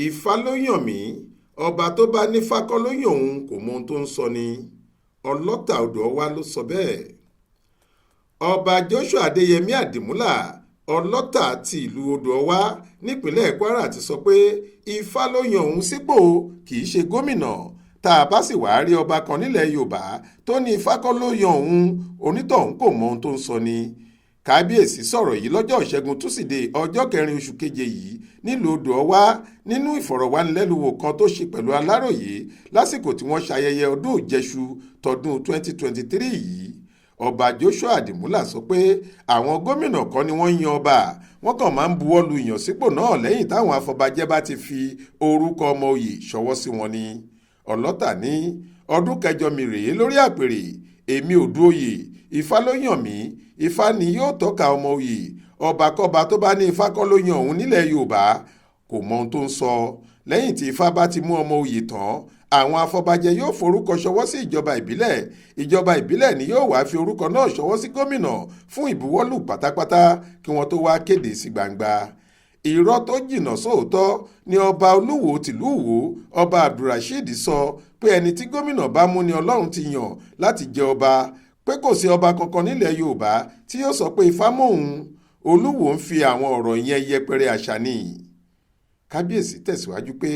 Ifá ló yàn mí, ọba tó bá nífá kọ́ ló yàn òun kò mọ ohun tó ń sọ ni. Ọlọ́tà Odo-Ọwa ló sọ bẹ́ẹ̀. Ọba Joshua Adéyẹmí Àdìmúlà Ọlọ́tà ti ìlú Odo-Ọwa nípínlẹ̀ Kwara ti sọ pé Ifá ló yan òun sípò kì í ṣe gómìnà. Tá a bá sì wá rí ọba kan nílẹ̀ Yorùbá tó ní Ifá kọ́ ló yan òun, onítọ̀hún kò mọ ohun tó ń sọ ni. Kábíyèsí sọ̀rọ̀ yìí lọ́jọ́ ìṣẹ́gun túsídẹ̀ẹ́ ọjọ́ 4 oṣù keje yìí nílùú Odo-Ọwa nínú ìfọ̀rọ̀wánilẹ́nuwò kan tó ṣe pẹ̀lú Aláròyé lásìkò tí wọ́n ṣayẹyẹ ọdún ìjẹṣu tọdún 2023 yìí. Ọba Joshua Àdìmúlà sọ pé àwọn gómìnà kọ́ ni wọ́n yan ọba, wọ́n kàn máa ń buwọ́ lu ìyànsípò náà lẹ́yìn táwọn afọbajẹ bá ti fi orúkọ ọmọ oyè ṣọwọ́ sí wọn ni. Ọlọ́tà ní ọdún kẹjọ mi rèé lórí àpèrè, èmi ò du oyè, Ifá ló yàn mí, Ifá ni yóò tọ́ka ọmọ oyè. Ọbakọ́ba tó bá ní Ifá kọ́ ló yan òun nílẹ̀ Yorùbá kò mọ ohun tó ń sọ. Lẹ́yìn tí Ifá bá ti mú ọmọ oyè tán, àwọn afọbajẹ yóò forúkọ ṣọwọ́ sí ìjọba ìbílẹ̀ ni yóò wá fi orúkọ náà ṣọwọ́ sí gómìnà fún ìbuwọ́lù pátápátá kí wọ́n tó wá kéde sí gbangba. Irọ́ tó jìnnà sóòótọ́ ni ọba Olúwo tìlú Ìwó ọba Abdulrasheed sọ pé ẹni tí gómìnà bá mú ni Ọlọ́run ti yàn láti jẹ ọba, pé kò sí ọba kankan nílẹ̀ Yorùbá tí yóò sọ pé Ifá mọ́ òun. Olúwo ń fi àwọn ọ̀rọ̀ yẹn yẹpẹrẹ àṣà ni. Kábíyèsí tẹ̀síwájú pé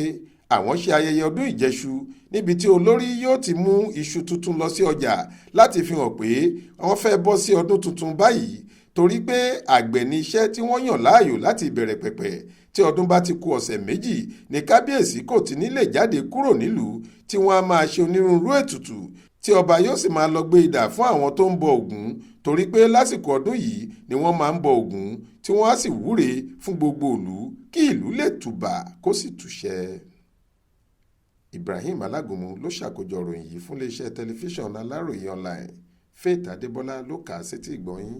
àwọn ṣe ayẹyẹ ọdún ìjẹṣu níbi tí olórí yóò ti mú iṣu tuntun lọ sí ọjà láti fi hàn pé wọ́n fẹ́ bọ́ sí ọdún tuntun báyìí, torí pé àgbẹ̀ ni iṣẹ́ tí wọ́n yàn láàyò láti ìbẹ̀rẹ̀ pẹ̀pẹ̀. Tí ọdún bá ti kù ọ̀sẹ̀ méjì ní kábíyèsí kò ti ní lè jáde kúrò nílùú, tí wọ́n á máa ṣe onírúurú ètùtù tí ọba yóò sì máa lọ gbé idà fún àwọn tó ń bọ Ògún, torí pé lásìkò ọdún yìí ni wọ́n máa ń bọ Ògún tí wọ́n á sì wúre fún gbogbo ìlú kí ìlú lè tùbà kó sì tùṣẹ́. Ibrahim Alágúnmu ló ṣàkójọ ìròyìn yìí fún iléeṣẹ́ tẹlifíṣàn Aláròyé online. Faith Adébọ́lá ló kà á sétí ìgbọ́ yín.